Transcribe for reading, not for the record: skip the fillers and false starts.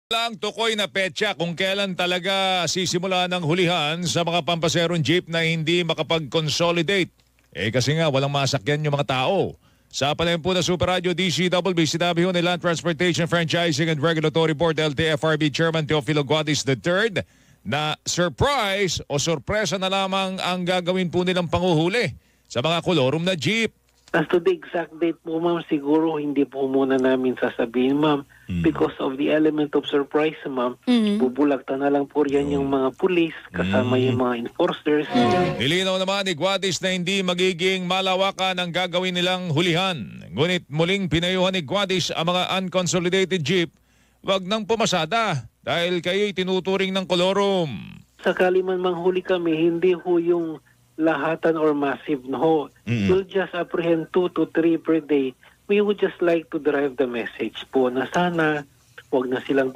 Lang tukoy na petsa kung kailan talaga sisimula ng hulihan sa mga pampaserong jeep na hindi makapag-consolidate. Kasi nga walang masakyan yung mga tao. Sa palempo na Super Radio DCWB, sinabi ho ni Land Transportation Franchising and Regulatory Board LTFRB Chairman Teofilo Guadis III na surprise o sorpresa na lamang ang gagawin po nilang panguhuli sa mga kolorum na jeep. As to the exact date po, ma'am, siguro hindi po muna namin sasabihin, ma'am. Because of the element of surprise, ma'am. Bubulagta na lang po yan yung mga pulis kasama yung mga enforcers. Nilinaw naman ni Guadis na hindi magiging malawakan ang gagawin nilang hulihan. Ngunit muling pinayuhan ni Guadis ang mga unconsolidated jeep. Wag nang pumasada dahil kayo'y tinuturing ng kolorum. Sakali man manghuli kami, hindi ho yung lahatan or massive, no. We'll just apprehend 2 to 3 per day. We would just like to drive the message po na sana wag na silang